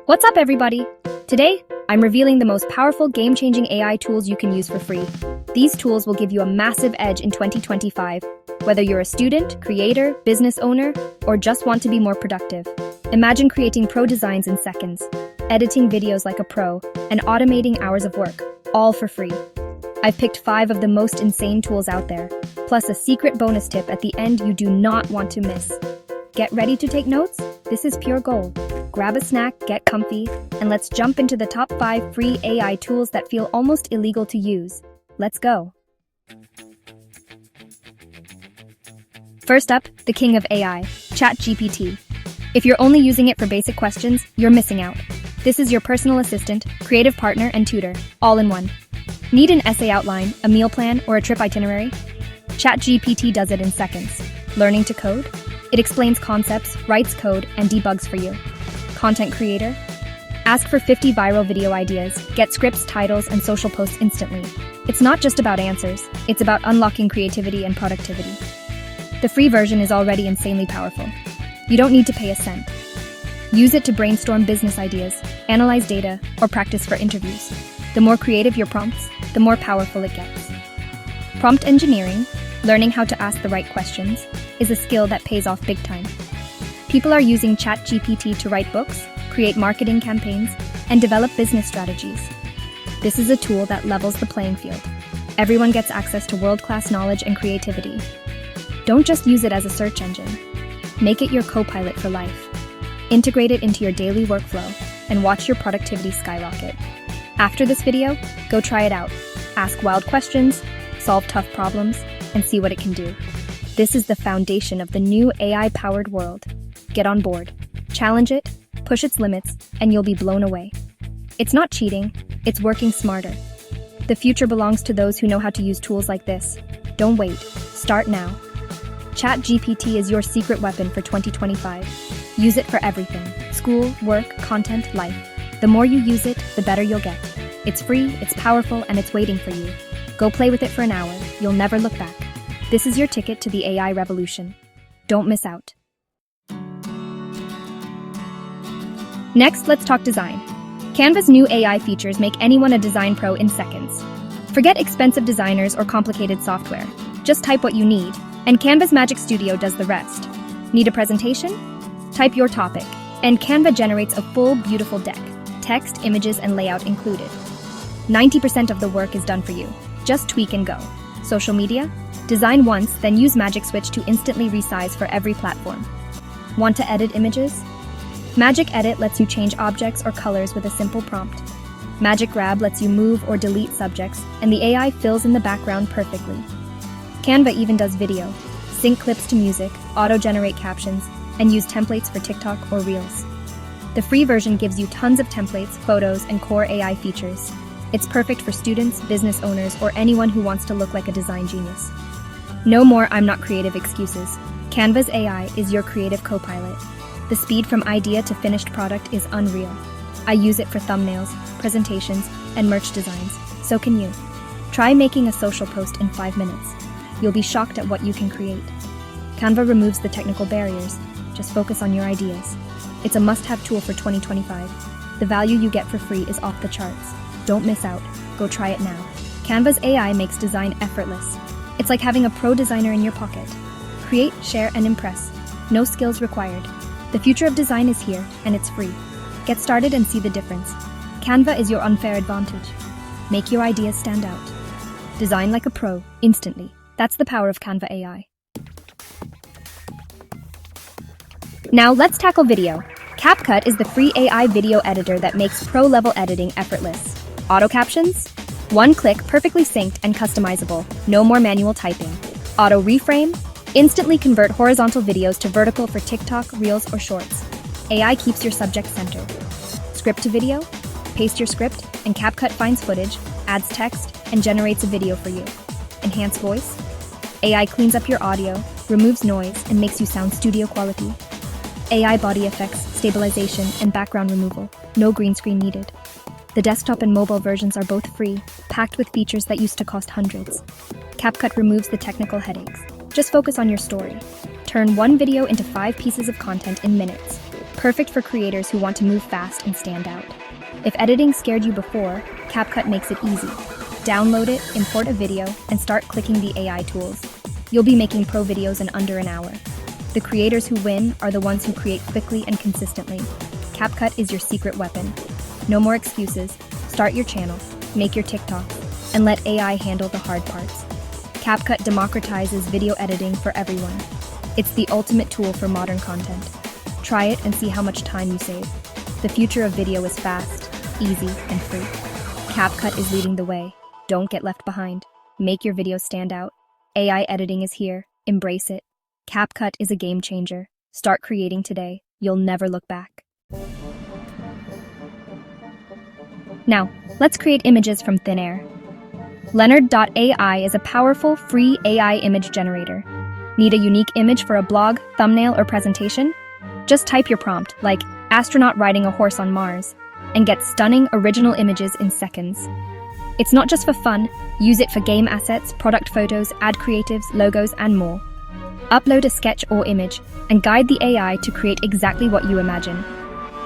What's up, everybody? Today, I'm revealing the most powerful game-changing AI tools you can use for free. These tools will give you a massive edge in 2025, whether you're a student, creator, business owner, or just want to be more productive. Imagine creating pro designs in seconds, editing videos like a pro, and automating hours of work, all for free. I've picked 5 of the most insane tools out there, plus a secret bonus tip at the end you do not want to miss. Get ready to take notes? This is pure gold. Grab a snack, get comfy, and let's jump into the top 5 free AI tools that feel almost illegal to use. Let's go. First up, the king of AI, ChatGPT. If you're only using it for basic questions, you're missing out. This is your personal assistant, creative partner, and tutor, all in one. Need an essay outline, a meal plan, or a trip itinerary? ChatGPT does it in seconds. Learning to code? It explains concepts, writes code, and debugs for you. Content creator? Ask for 50 viral video ideas, get scripts, titles, and social posts instantly. It's not just about answers, it's about unlocking creativity and productivity. The free version is already insanely powerful. You don't need to pay a cent. Use it to brainstorm business ideas, analyze data, or practice for interviews. The more creative your prompts, the more powerful it gets. Prompt engineering, learning how to ask the right questions, is a skill that pays off big time. People are using ChatGPT to write books, create marketing campaigns, and develop business strategies. This is a tool that levels the playing field. Everyone gets access to world-class knowledge and creativity. Don't just use it as a search engine. Make it your co-pilot for life. Integrate it into your daily workflow and watch your productivity skyrocket. After this video, go try it out. Ask wild questions, solve tough problems, and see what it can do. This is the foundation of the new AI-powered world. Get on board, challenge it, push its limits, and you'll be blown away. It's not cheating, it's working smarter. The future belongs to those who know how to use tools like this. Don't wait, start now. ChatGPT is your secret weapon for 2025. Use it for everything: school, work, content, life. The more you use it, the better you'll get. It's free, it's powerful, and it's waiting for you. Go play with it for an hour, you'll never look back. This is your ticket to the AI revolution. Don't miss out. Next, let's talk design. Canva's new AI features make anyone a design pro in seconds. Forget expensive designers or complicated software. Just type what you need, and Canva's Magic Studio does the rest. Need a presentation? Type your topic, and Canva generates a full, beautiful deck. Text, images, and layout included. 90% of the work is done for you. Just tweak and go. Social media? Design once, then use Magic Switch to instantly resize for every platform. Want to edit images? Magic Edit lets you change objects or colors with a simple prompt. Magic Grab lets you move or delete subjects, and the AI fills in the background perfectly. Canva even does video. Sync clips to music, auto-generate captions, and use templates for TikTok or Reels. The free version gives you tons of templates, photos, and core AI features. It's perfect for students, business owners, or anyone who wants to look like a design genius. No more "I'm not creative" excuses. Canva's AI is your creative co-pilot. The speed from idea to finished product is unreal. I use it for thumbnails, presentations, and merch designs. So can you. Try making a social post in 5 minutes. You'll be shocked at what you can create. Canva removes the technical barriers. Just focus on your ideas. It's a must-have tool for 2025. The value you get for free is off the charts. Don't miss out. Go try it now. Canva's AI makes design effortless. It's like having a pro designer in your pocket. Create, share, and impress. No skills required. The future of design is here, and it's free. Get started and see the difference. Canva is your unfair advantage. Make your ideas stand out. Design like a pro, instantly. That's the power of Canva AI. Now let's tackle video. CapCut is the free AI video editor that makes pro-level editing effortless. Auto captions? One click, perfectly synced and customizable. No more manual typing. Auto reframe? Instantly convert horizontal videos to vertical for TikTok, Reels, or Shorts. AI keeps your subject centered. Script to video? Paste your script, and CapCut finds footage, adds text, and generates a video for you. Enhance voice? AI cleans up your audio, removes noise, and makes you sound studio quality. AI body effects, stabilization, and background removal. No green screen needed. The desktop and mobile versions are both free, packed with features that used to cost hundreds. CapCut removes the technical headaches. Just focus on your story. Turn one video into 5 pieces of content in minutes. perfect for creators who want to move fast and stand out. If editing scared you before, CapCut makes it easy. Download it, import a video, and start clicking the AI tools. You'll be making pro videos in under an hour. The creators who win are the ones who create quickly and consistently. CapCut is your secret weapon. No more excuses. Start your channel, make your TikToks, and let AI handle the hard parts. CapCut democratizes video editing for everyone. It's the ultimate tool for modern content. Try it and see how much time you save. The future of video is fast, easy, and free. CapCut is leading the way. Don't get left behind. Make your videos stand out. AI editing is here. Embrace it. CapCut is a game changer. Start creating today. You'll never look back. Now, let's create images from thin air. Leonardai is a powerful, free AI image generator. Need a unique image for a blog, thumbnail, or presentation? Just type your prompt, like astronaut riding a horse on Mars, and get stunning, original images in seconds. It's not just for fun. Use it for game assets, product photos, ad creatives, logos, and more. Upload a sketch or image, and guide the AI to create exactly what you imagine.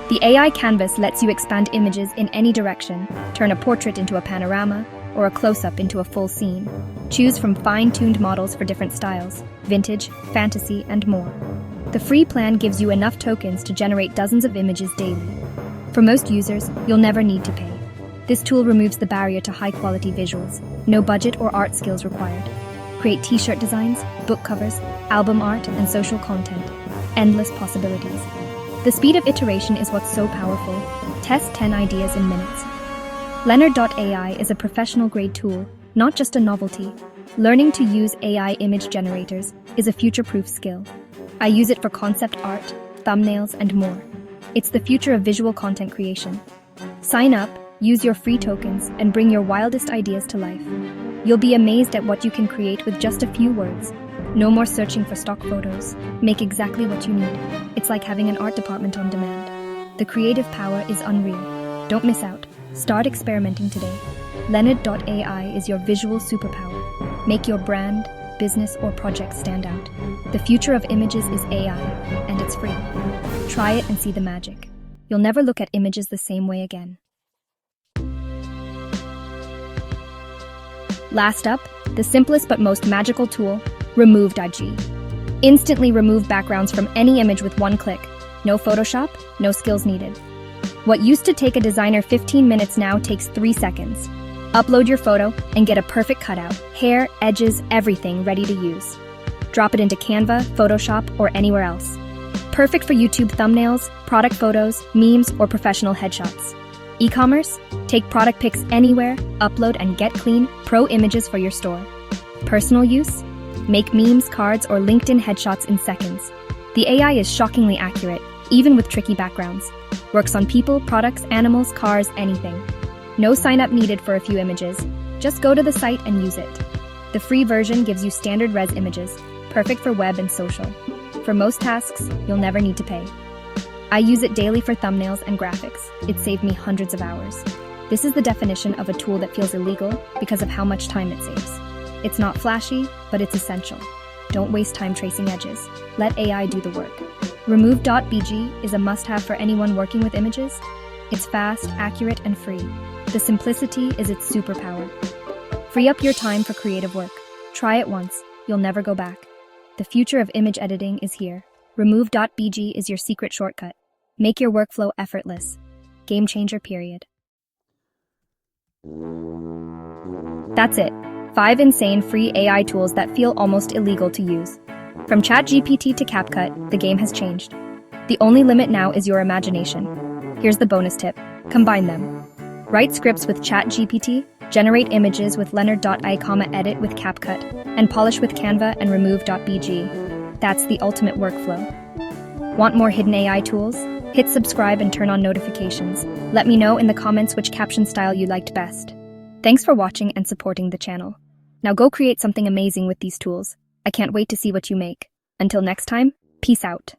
The AI canvas lets you expand images in any direction, turn a portrait into a panorama, or a close-up into a full scene. Choose from fine-tuned models for different styles, vintage, fantasy, and more. The free plan gives you enough tokens to generate dozens of images daily. For most users, you'll never need to pay. This tool removes the barrier to high-quality visuals. No budget or art skills required. Create t-shirt designs, book covers, album art, and social content. Endless possibilities. The speed of iteration is what's so powerful. Test 10 ideas in minutes. Leonardai is a professional-grade tool, not just a novelty. Learning to use AI image generators is a future-proof skill. I use it for concept art, thumbnails, and more. It's the future of visual content creation. Sign up, use your free tokens, and bring your wildest ideas to life. You'll be amazed at what you can create with just a few words. No more searching for stock photos. Make exactly what you need. It's like having an art department on demand. The creative power is unreal. Don't miss out. Start experimenting today. Leonard.ai is your visual superpower. Make your brand, business, or project stand out. The future of images is AI, and it's free. Try it and see the magic. You'll never look at images the same way again. Last up, the simplest but most magical tool, Removebg. Instantly remove backgrounds from any image with one click. No Photoshop, no skills needed. What used to take a designer 15 minutes now takes 3 seconds. Upload your photo and get a perfect cutout, hair, edges, everything ready to use. Drop it into Canva, Photoshop, or anywhere else. Perfect for YouTube thumbnails, product photos, memes, or professional headshots. E-commerce? Take product pics anywhere, upload and get clean, pro images for your store. Personal use? Make memes, cards, or LinkedIn headshots in seconds. The AI is shockingly accurate, even with tricky backgrounds. Works on people, products, animals, cars, anything. No sign-up needed for a few images. Just go to the site and use it. The free version gives you standard res images, perfect for web and social. For most tasks, you'll never need to pay. I use it daily for thumbnails and graphics. It saved me hundreds of hours. This is the definition of a tool that feels illegal because of how much time it saves. It's not flashy, but it's essential. Don't waste time tracing edges. Let AI do the work. Removebg is a must-have for anyone working with images. It's fast, accurate, and free. The simplicity is its superpower. Free up your time for creative work. Try it once. You'll never go back. The future of image editing is here. Removebg is your secret shortcut. Make your workflow effortless. Game changer, period. That's it. 5 insane free AI tools that feel almost illegal to use. From ChatGPT to CapCut, the game has changed. The only limit now is your imagination. Here's the bonus tip. Combine them. Write scripts with ChatGPT, generate images with Leonard.ai, edit with CapCut, and polish with Canva and Removebg. That's the ultimate workflow. Want more hidden AI tools? Hit subscribe and turn on notifications. Let me know in the comments which caption style you liked best. Thanks for watching and supporting the channel. Now go create something amazing with these tools. I can't wait to see what you make. Until next time, peace out.